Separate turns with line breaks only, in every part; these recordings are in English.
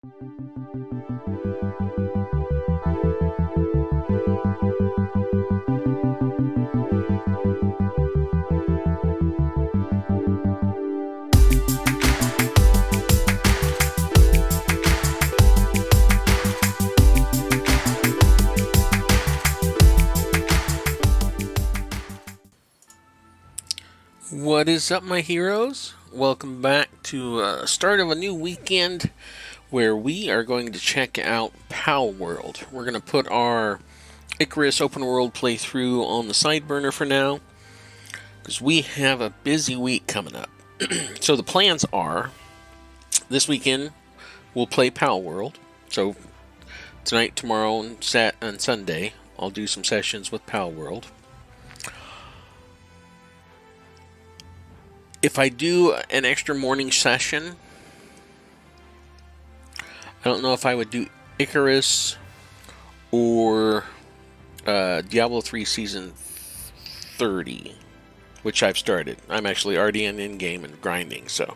What is up, my heroes? Welcome back to start of a new weekend where we are going to check out Palworld. We're going to put our Icarus open world playthrough on the side burner for now because we have a busy week coming up. So the plans are this weekend we'll play Palworld. So tonight, tomorrow, and Sunday I'll do some sessions with Palworld. If I do an extra morning session, I don't know if I would do Icarus or Diablo 3 Season 30, which I've started. I'm actually already in-game and grinding, so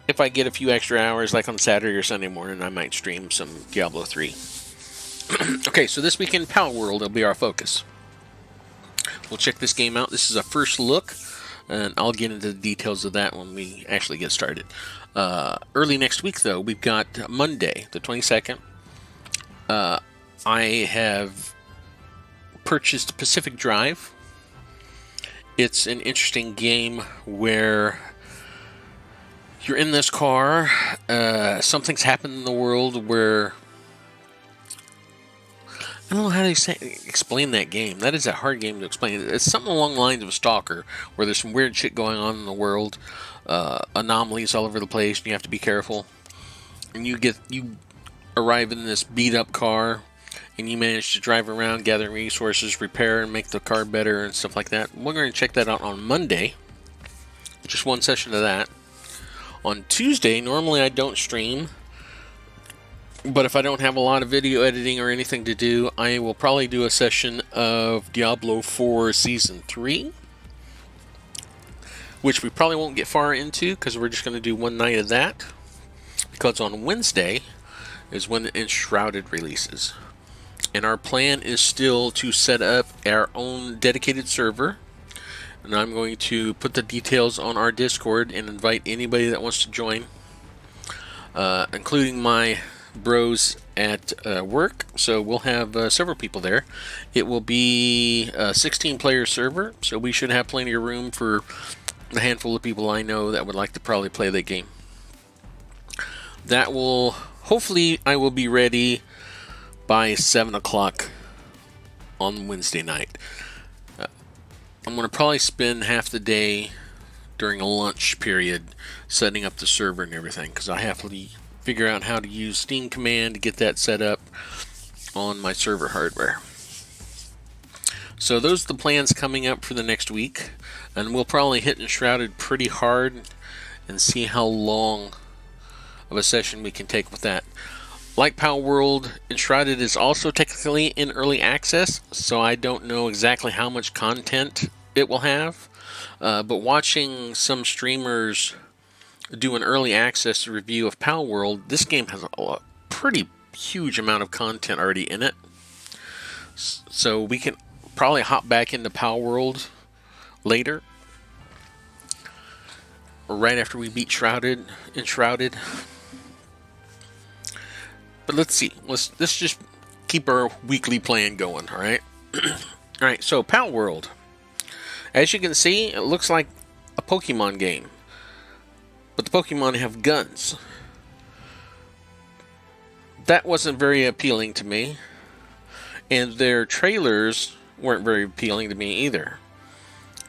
if I get a few extra hours, like on Saturday or Sunday morning, I might stream some Diablo 3. Okay, so this weekend, Palworld will be our focus. We'll check this game out. This is a first look. And I'll get into the details of that when we actually get started. Early next week, though, we've got Monday, the 22nd. I have purchased Pacific Drive. It's an interesting game where you're in this car. Something's happened in the world where... I don't know how to explain that game. That is a hard game to explain. It's something along the lines of a Stalker, where there's some weird shit going on in the world, anomalies all over the place, and you have to be careful. And you arrive in this beat-up car, and you manage to drive around, gather resources, repair, and make the car better, and stuff like that. We're going to check that out on Monday. Just one session of that. On Tuesday, normally I don't stream. But if I don't have a lot of video editing or anything to do, I will probably do a session of Diablo 4 Season 3. Which we probably won't get far into, because we're just going to do one night of that. Because on Wednesday is when the Enshrouded releases. And our plan is still to set up our own dedicated server. And I'm going to put the details on our Discord and invite anybody that wants to join. Including my bros at work, so we'll have several people there. It will be a 16-player server, so we should have plenty of room for a handful of people I know that would like to probably play that game. That will, hopefully, I will be ready by 7 o'clock on Wednesday night. I'm going to probably spend half the day during a lunch period setting up the server and everything, because I have to figure out how to use Steam Command to get that set up on my server hardware. So those are the plans coming up for the next week, and we'll probably hit Enshrouded pretty hard and see how long of a session we can take with that. Like Palworld, Enshrouded is also technically in early access, so I don't know exactly how much content it will have, but watching some streamers do an early access review of Palworld, this game has a pretty huge amount of content already in it. So we can probably hop back into Palworld later. Or right after we beat Enshrouded. But let's see. Let's just keep our weekly plan going, alright? Alright, so Palworld. As you can see, it looks like a Pokemon game. But the Pokemon have guns. That wasn't very appealing to me. And their trailers weren't very appealing to me either.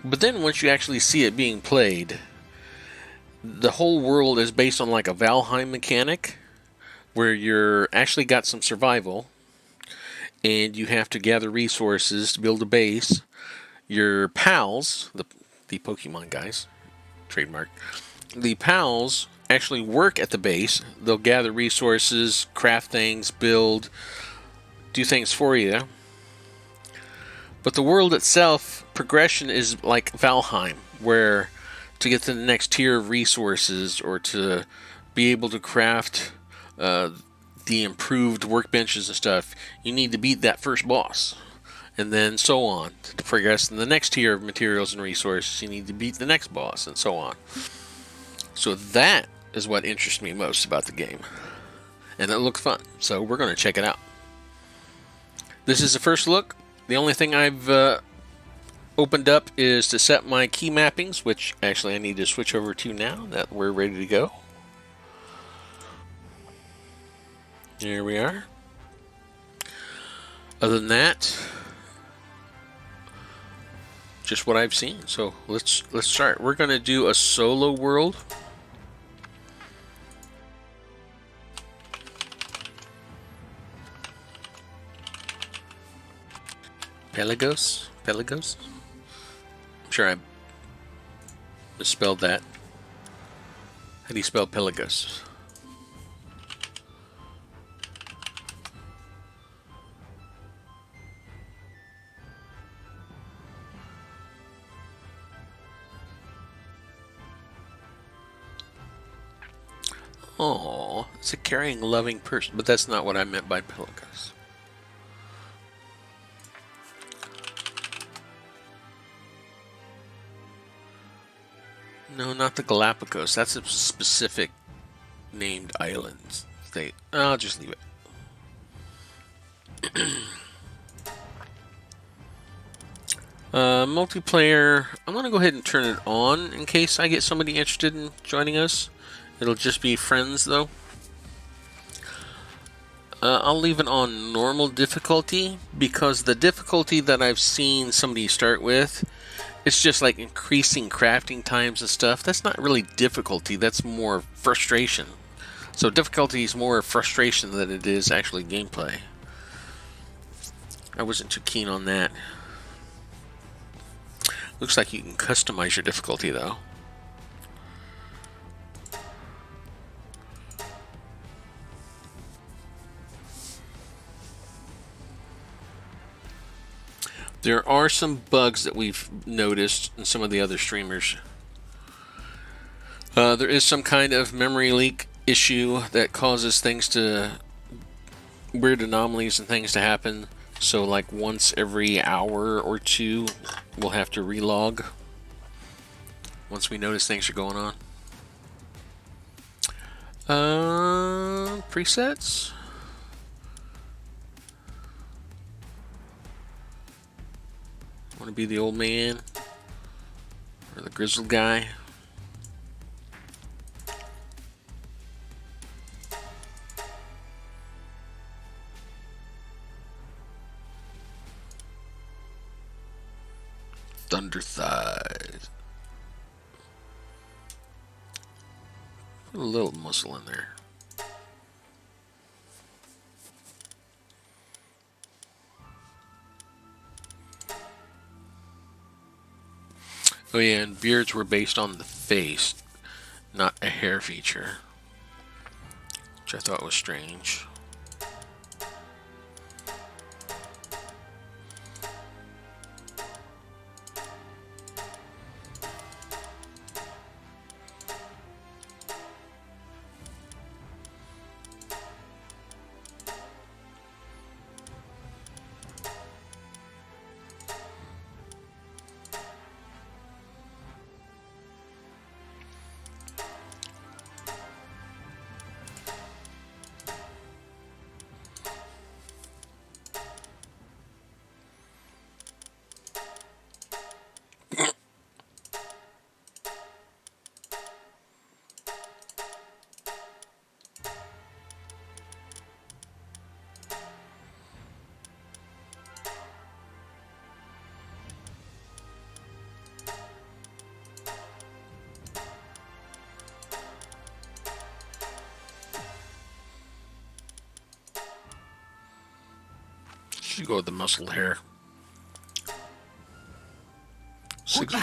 But then once you actually see it being played, the whole world is based on like a Valheim mechanic, where you're actually got some survival, and you have to gather resources to build a base. Your pals, the Pokemon guys, trademark, the pals actually work at the base. They'll gather resources, craft things, build, do things for you. But the world itself, progression is like Valheim, where to get to the next tier of resources or to be able to craft the improved workbenches and stuff, you need to beat that first boss. And then so on. To progress in the next tier of materials and resources, you need to beat the next boss, and so on. So that is what interests me most about the game. And it looks fun, so we're going to check it out. This is the first look. The only thing I've opened up is to set my key mappings, which actually I need to switch over to now that we're ready to go. There we are. Other than that, just what I've seen. So let's start. We're going to do a solo world. Pelagos? I'm sure I misspelled that. How do you spell Pelagos? Oh, it's a caring, loving person, but that's not what I meant by Pelagos. No, not the Galapagos. That's a specific named island state. I'll just leave it. Multiplayer. I'm going to go ahead and turn it on in case I get somebody interested in joining us. It'll just be friends, though. I'll leave it on normal difficulty because the difficulty that I've seen somebody start with, it's just like increasing crafting times and stuff. That's not really difficulty, that's more frustration. So difficulty is more frustration than it is actually gameplay. I wasn't too keen on that. Looks like you can customize your difficulty though. There are some bugs that we've noticed in some of the other streamers. There is some kind of memory leak issue that causes things to... weird anomalies and things to happen. So like once every hour or two, we'll have to relog once we notice things are going on. Presets? Want to be the old man? Or the grizzled guy? Thunder thighs. Put a little muscle in there. Oh yeah, and beards were based on the face, not a hair feature, which I thought was strange. Should go with the muscled hair. Six.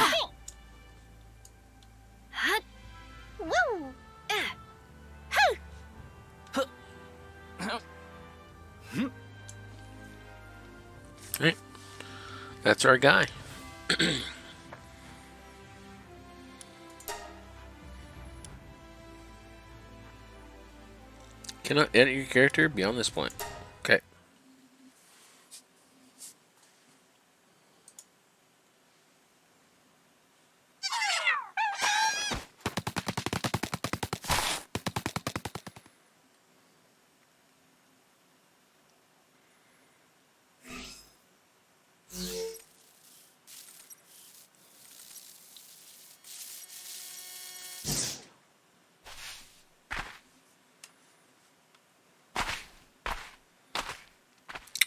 Right. That's our guy. Cannot edit your character beyond this point. Okay.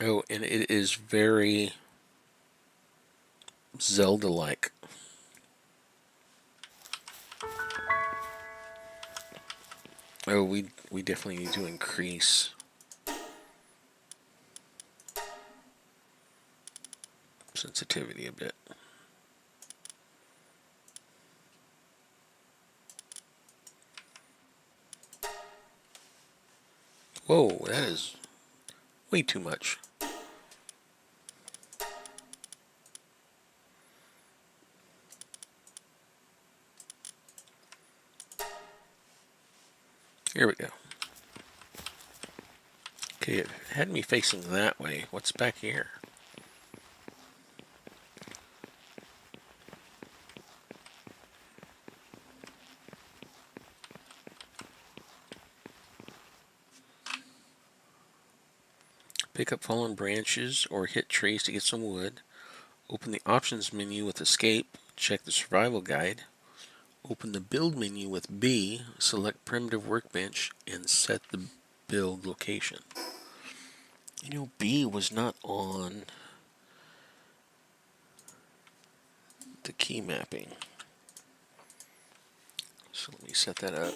Oh, and it is very Zelda-like. Oh, we definitely need to increase sensitivity a bit. Whoa, that is way too much. Here we go. Okay, it had me facing that way. What's back here? Pick up fallen branches or hit trees to get some wood. Open the options menu with escape. Check the survival guide. Open the build menu with B. Select primitive workbench and set the build location. You know, B was not on the key mapping. So let me set that up.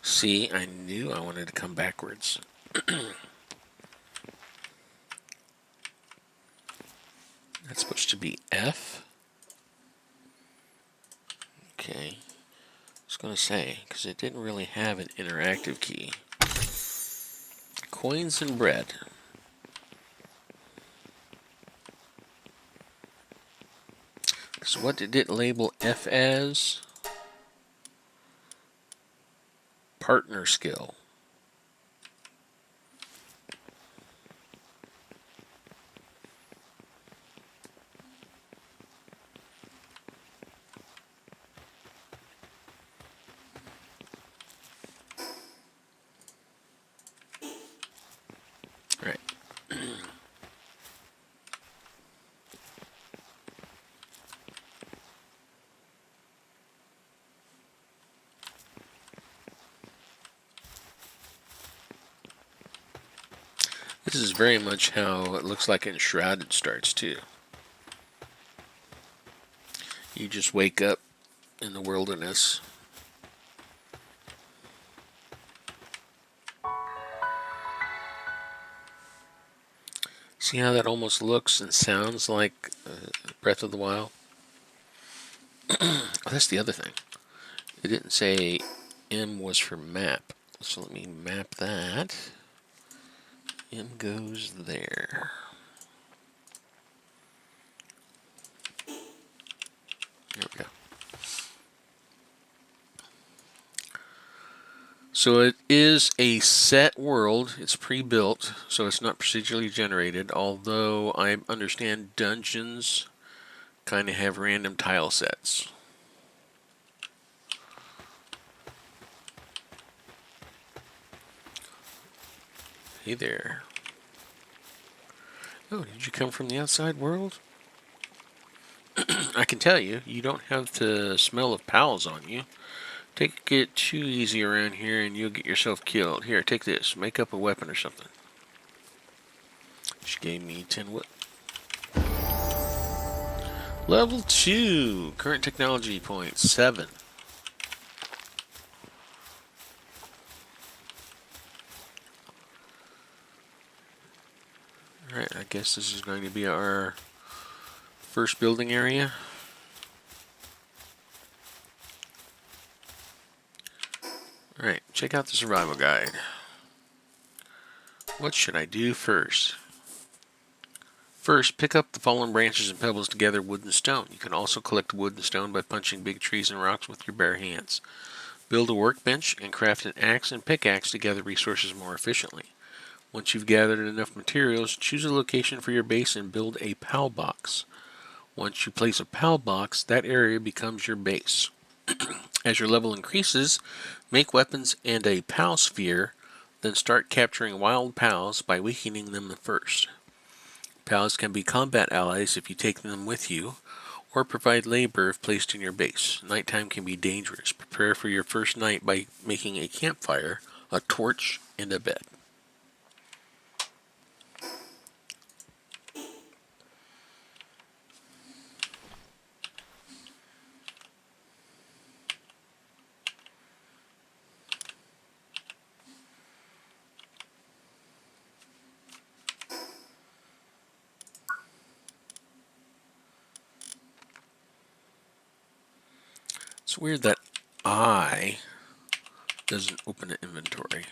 See, I knew I wanted to come backwards. That's supposed to be F. Okay. I was going to say, because it didn't really have an interactive key. Coins and bread. So what did it label F as? Partner skill. Right. This is very much how it looks like Enshrouded starts too. You just wake up in the wilderness. See how that almost looks and sounds like Breath of the Wild? Oh, that's the other thing. It didn't say M was for map. So let me map that. M goes there. There we go. So it is a set world. It's pre-built, so it's not procedurally generated, although I understand dungeons kind of have random tile sets. Hey there. Oh, did you come from the outside world? I can tell you, you don't have the smell of pals on you. Take it too easy around here and you'll get yourself killed. Here, take this. Make up a weapon or something. She gave me 10 wood. Level 2. Current technology point 7. Alright, I guess this is going to be our first building area. Alright, check out the survival guide. What should I do first? First, pick up the fallen branches and pebbles to gather wood and stone. You can also collect wood and stone by punching big trees and rocks with your bare hands. Build a workbench and craft an axe and pickaxe to gather resources more efficiently. Once you've gathered enough materials, choose a location for your base and build a PAL box. Once you place a PAL box, that area becomes your base. As your level increases, make weapons and a PAL sphere, then start capturing wild PALs by weakening them first. PALs can be combat allies if you take them with you, or provide labor if placed in your base. Nighttime can be dangerous. Prepare for your first night by making a campfire, a torch, and a bed. It's weird that I doesn't open an inventory.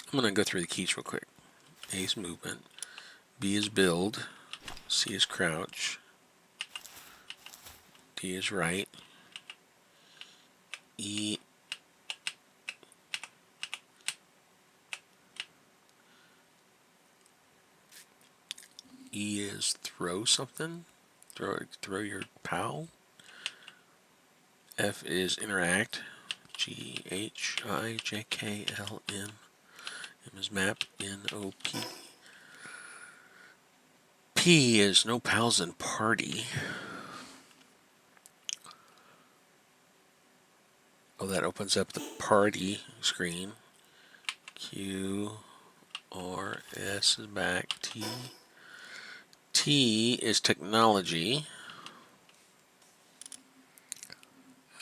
I'm going to go through the keys real quick. A is movement, B is build, C is crouch, D is right, E is throw something, throw your PAL. F is interact, GHIJKLM. M is map, NOP. P is no pals in party. Oh, that opens up the party screen. Q, R, S is back, T. T is technology.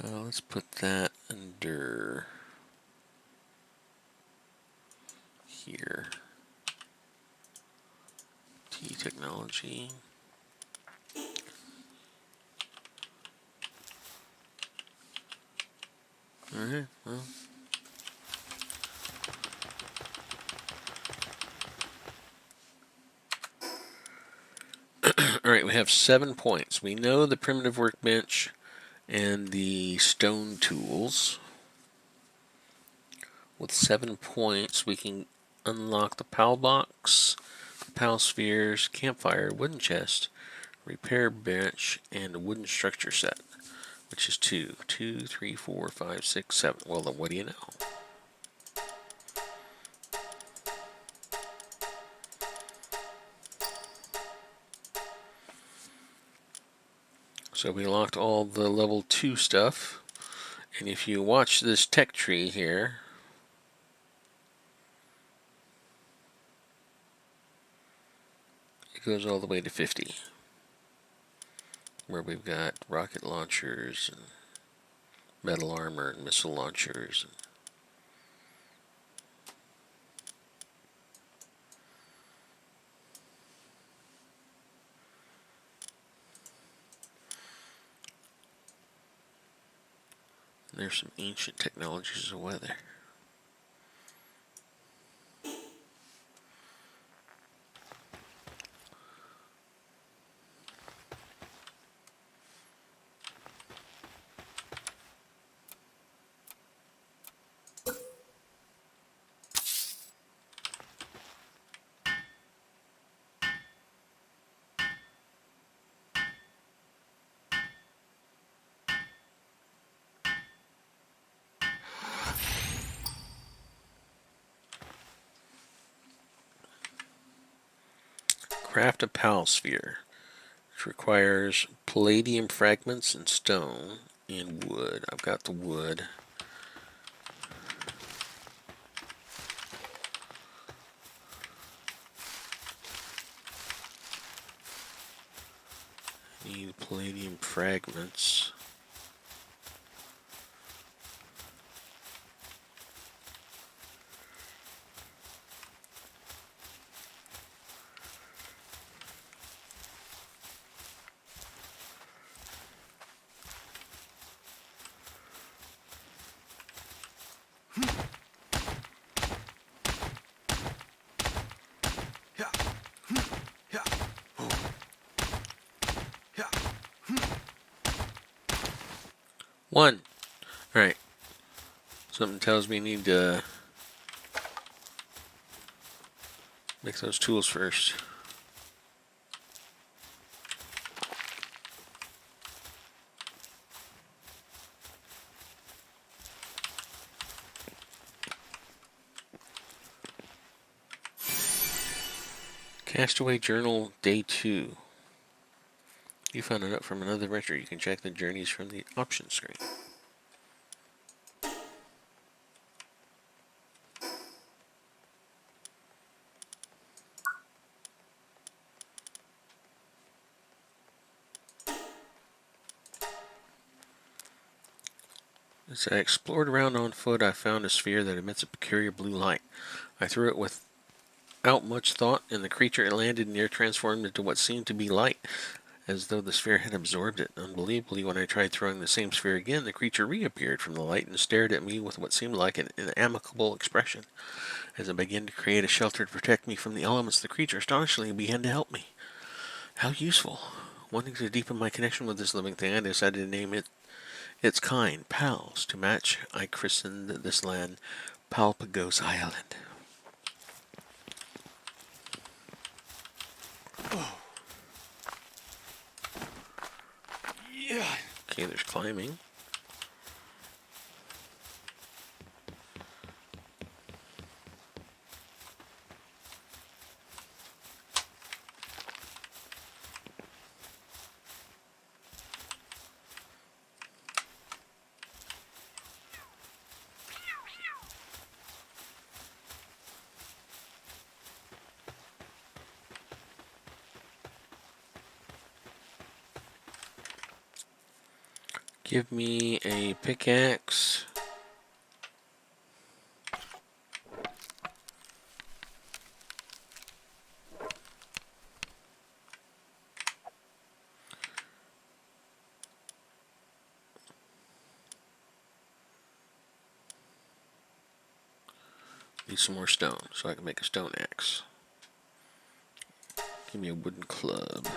Let's put that under here. T technology. Alright, well. Alright, we have 7 points. We know the primitive workbench and the stone tools. With 7 points, we can unlock the PAL box, PAL spheres, campfire, wooden chest, repair bench, and a wooden structure set, which is 2. 2, 3, 4, 5, 6, 7. Well, then what do you know? So we locked all the level 2 stuff. And if you watch this tech tree here, it goes all the way to 50. Where we've got rocket launchers and metal armor and missile launchers. And there's some ancient technologies of weather. Craft a PAL sphere, which requires palladium fragments and stone and wood. I've got the wood. Need palladium fragments. One. Alright. Something tells me I need to make those tools first. Castaway Journal Day 2. You found a note from another adventure. You can check the journeys from the options screen. As I explored around on foot, I found a sphere that emits a peculiar blue light. I threw it without much thought, and the creature it landed near transformed into what seemed to be light, as though the sphere had absorbed it. Unbelievably, when I tried throwing the same sphere again, the creature reappeared from the light and stared at me with what seemed like an amicable expression. As I began to create a shelter to protect me from the elements, the creature astonishingly began to help me. How useful. Wanting to deepen my connection with this living thing, I decided to name its kind Pals. To match, I christened this land Palpagos Island. Yeah. Okay, there's climbing. Give me a pickaxe. Need some more stone so I can make a stone axe. Give me a wooden club.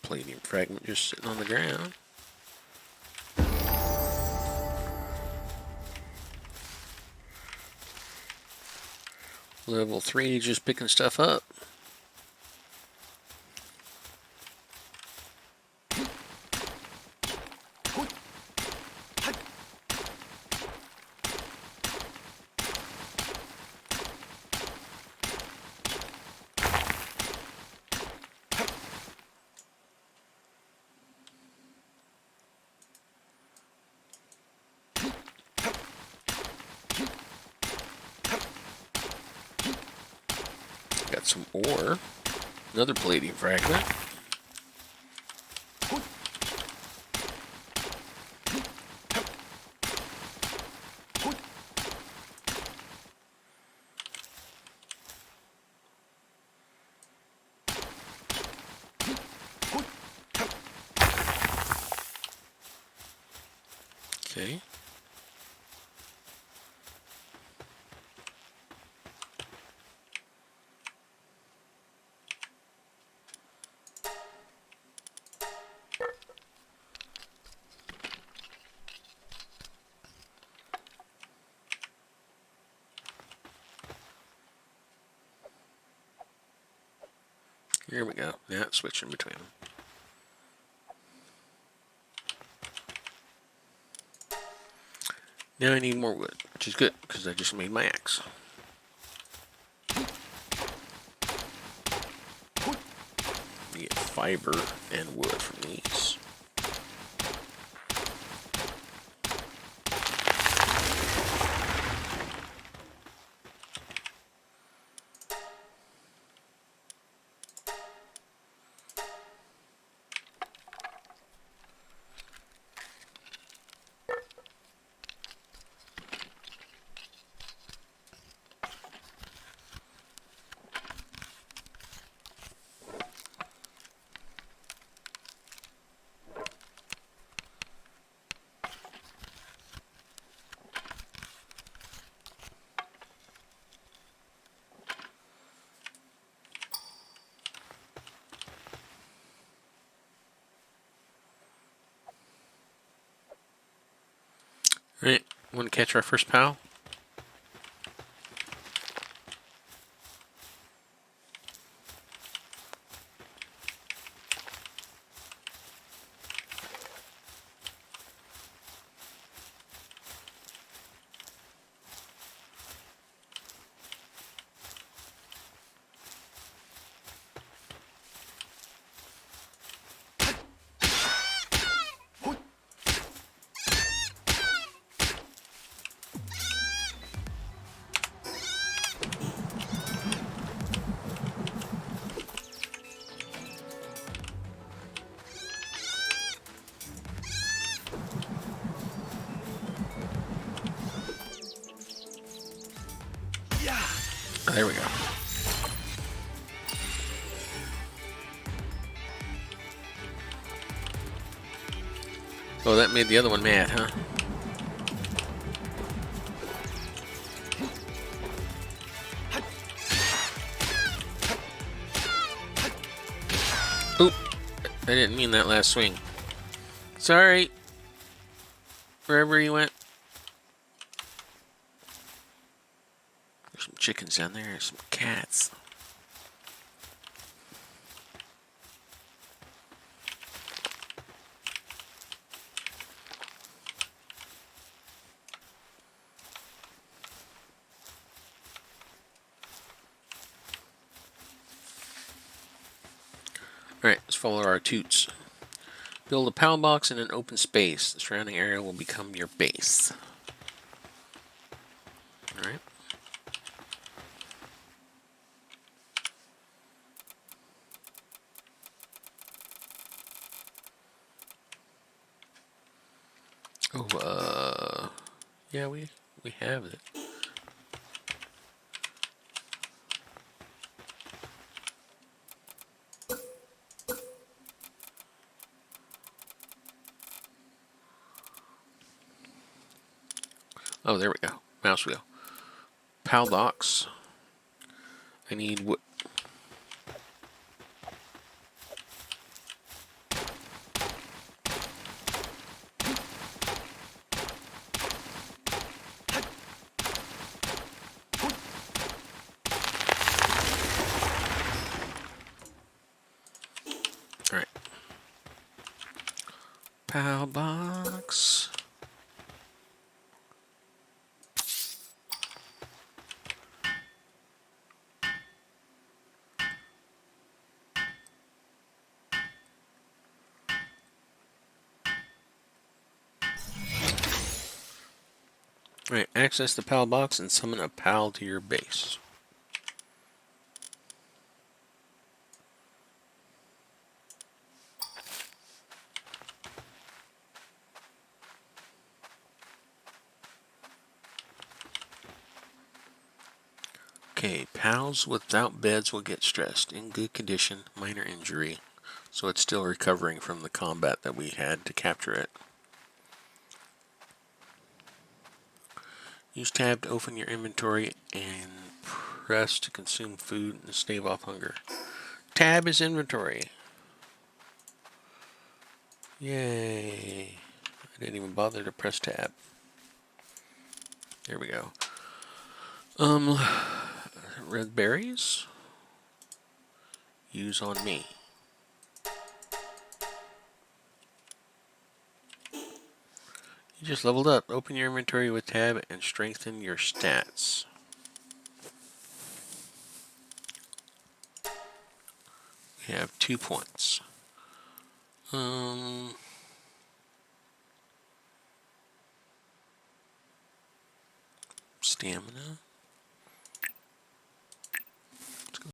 Palladium fragment just sitting on the ground. Level 3, just picking stuff up. Got some ore. Another palladium fragment. Okay. Here we go. Now it's switching between them. Now I need more wood, which is good, because I just made my axe. You get fiber and wood from these. Want to catch our first pal? There we go. Oh, that made the other one mad, huh? Oop! I didn't mean that last swing. Sorry. Wherever you went. There's some chickens down there, some cats. Alright, let's follow our toots. Build a pound box in an open space. The surrounding area will become your base. Alright. Oh, yeah, we have it. Oh, there we go. Mouse wheel. Pal box. I need wood. Alright. Pal box. Alright, access the pal box and summon a pal to your base. Okay, pals without beds will get stressed. In good condition, minor injury. So it's still recovering from the combat that we had to capture it. Use tab to open your inventory and press to consume food and stave off hunger. Tab is inventory. Yay. I didn't even bother to press tab. There we go. Red berries. Use on me. You just leveled up. Open your inventory with tab and strengthen your stats. We have 2 points. Stamina.